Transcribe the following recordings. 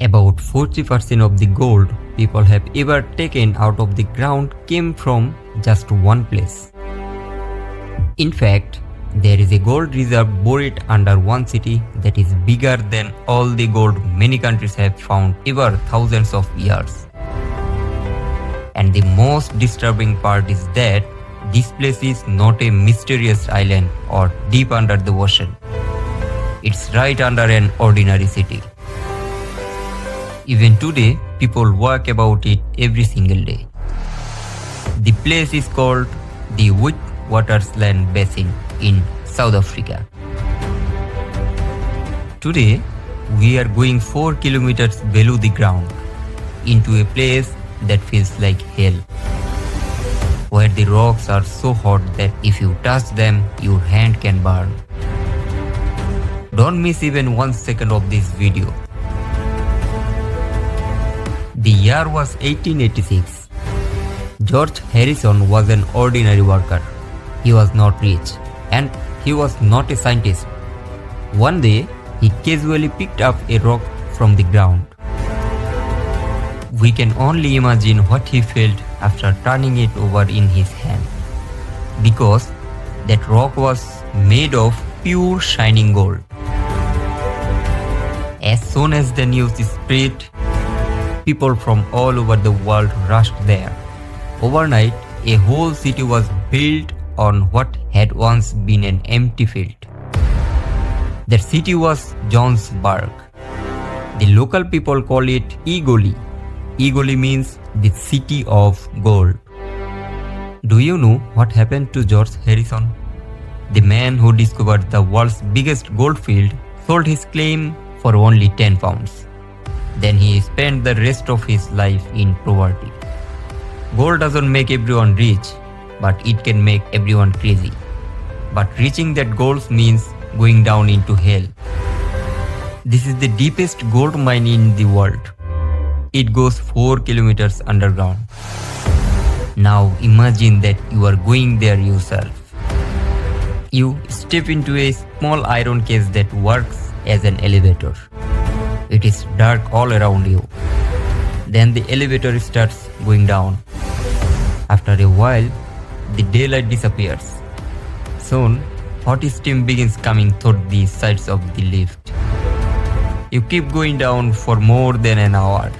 About 40% of the gold people have ever taken out of the ground came from just one place. In fact, there is a gold reserve buried under one city that is bigger than all the gold many countries have found over thousands of years. And the most disturbing part is that this place is not a mysterious island or deep under the ocean. It's right under an ordinary city. Even today, people walk about it every single day. The place is called the Witwatersrand Basin in South Africa. Today, we are going 4 kilometers below the ground into a place that feels like hell, where the rocks are so hot that if you touch them, your hand can burn. Don't miss even 1 second of this video. The year was 1886. George Harrison was an ordinary worker. He was not rich and he was not a scientist. One day, he casually picked up a rock from the ground. We can only imagine what he felt after turning it over in his hand, because that rock was made of pure shining gold. As soon as the news spread, people from all over the world rushed there. Overnight, a whole city was built on what had once been an empty field. That city was Johannesburg. The local people call it Egoli. Egoli means the city of gold. Do you know what happened to George Harrison? The man who discovered the world's biggest gold field sold his claim for only 10 pounds. Then he spent the rest of his life in poverty. Gold doesn't make everyone rich, but it can make everyone crazy. But reaching that goal means going down into hell. This is the deepest gold mine in the world. It goes 4 kilometers underground. Now imagine that you are going there yourself. You step into a small iron cage that works as an elevator. It is dark all around you. Then the elevator starts going down. After a while, the daylight disappears. Soon, hot steam begins coming through the sides of the lift. You keep going down for more than an hour.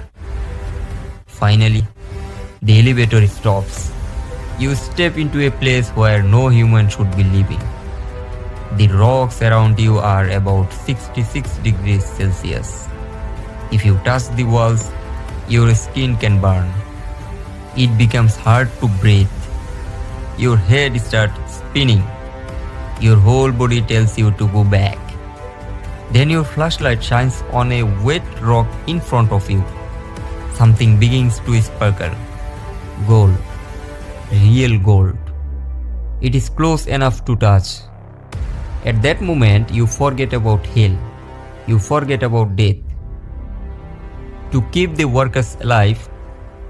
Finally, the elevator stops. You step into a place where no human should be living. The rocks around you are about 66 degrees Celsius. If you touch the walls, your skin can burn. It becomes hard to breathe. Your head starts spinning. Your whole body tells you to go back. Then your flashlight shines on a wet rock in front of you. Something begins to sparkle. Gold. Real gold. It is close enough to touch. At that moment, you forget about hell. You forget about death. To keep the workers alive,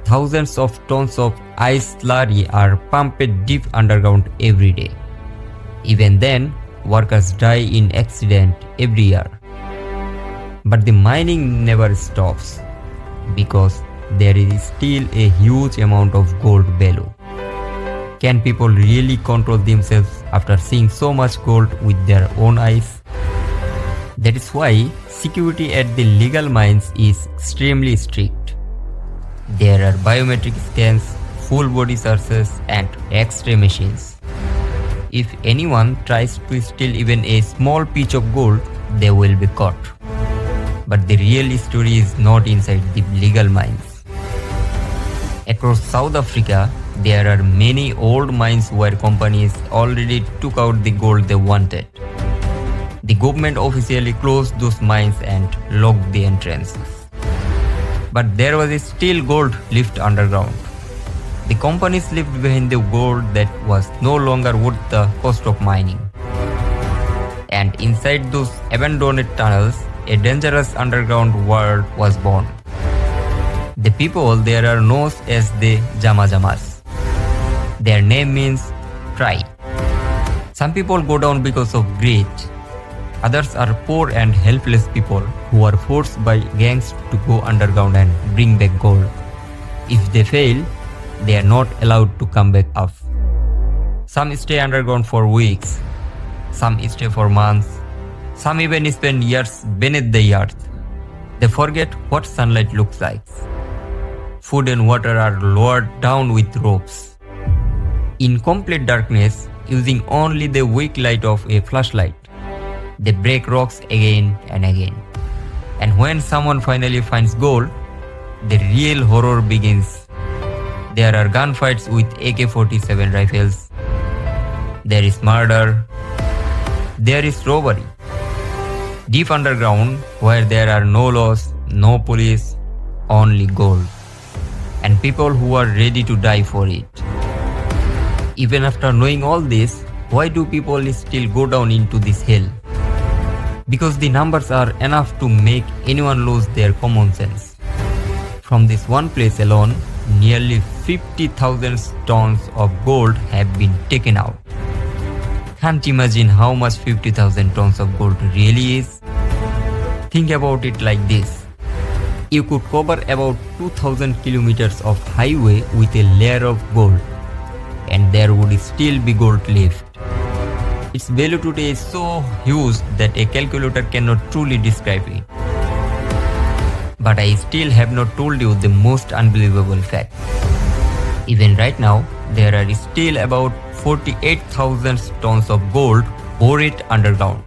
thousands of tons of ice slurry are pumped deep underground every day. Even then, workers die in accident every year. But the mining never stops, because there is still a huge amount of gold below. Can people really control themselves after seeing so much gold with their own eyes? That is why security at the legal mines is extremely strict. There are biometric scans, full body searches, and X-ray machines. If anyone tries to steal even a small piece of gold, they will be caught. But the real story is not inside the legal mines. Across South Africa, there are many old mines where companies already took out the gold they wanted. The government officially closed those mines and locked the entrances. But there was still gold left underground. The companies left behind the gold that was no longer worth the cost of mining. And inside those abandoned tunnels, a dangerous underground world was born. The people there are known as the Zama Zamas. Their name means try. Some people go down because of greed. Others are poor and helpless people who are forced by gangs to go underground and bring back gold. If they fail, they are not allowed to come back up. Some stay underground for weeks, some stay for months, some even spend years beneath the earth. They forget what sunlight looks like. Food and water are lowered down with ropes. In complete darkness, using only the weak light of a flashlight, they break rocks again and again. And when someone finally finds gold, the real horror begins. There are gunfights with AK-47 rifles. There is murder. There is robbery. Deep underground, where there are no laws, no police, only gold. And people who are ready to die for it. Even after knowing all this, why do people still go down into this hell? Because the numbers are enough to make anyone lose their common sense. From this one place alone, nearly 50,000 tons of gold have been taken out. Can't imagine how much 50,000 tons of gold really is. Think about it like this. You could cover about 2,000 kilometers of highway with a layer of gold, and there would still be gold left. Its value today is so huge that a calculator cannot truly describe it. But I still have not told you the most unbelievable fact. Even right now, there are still about 48,000 tons of gold buried underground.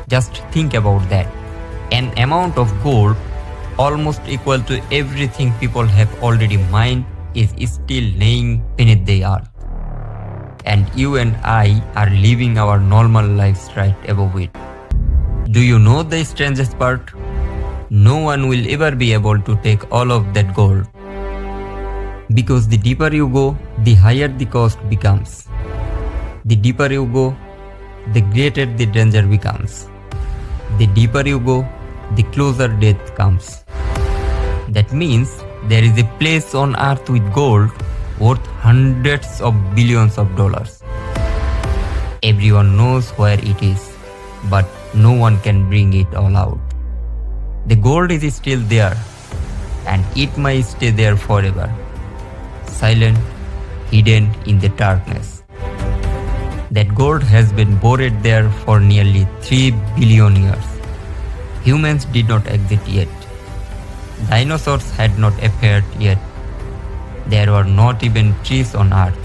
Just think about that. An amount of gold almost equal to everything people have already mined is still laying beneath the earth. And you and I are living our normal lives right above it. Do you know the strangest part? No one will ever be able to take all of that gold. Because the deeper you go, the higher the cost becomes. The deeper you go, the greater the danger becomes. The deeper you go, the closer death comes. That means there is a place on earth with gold worth hundreds of billions of dollars. Everyone knows where it is, but no one can bring it all out. The gold is still there, and it might stay there forever. Silent, hidden in the darkness. That gold has been buried there for nearly 3 billion years. Humans did not exist yet. Dinosaurs had not appeared yet. There were not even trees on earth.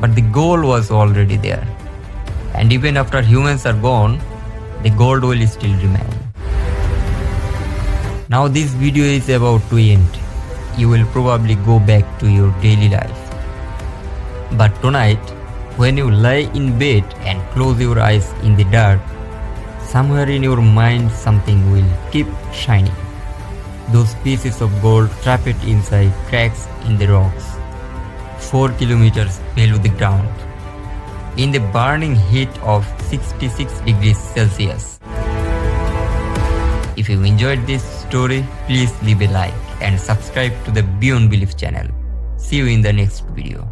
But the gold was already there. And even after humans are gone, the gold will still remain. Now this video is about to end. You will probably go back to your daily life. But tonight, when you lie in bed and close your eyes in the dark, somewhere in your mind something will keep shining. Those pieces of gold trapped inside cracks in the rocks, 4 kilometers below the ground, in the burning heat of 66 degrees Celsius. If you enjoyed this story, please leave a like and subscribe to the Beyond Belief channel. See you in the next video.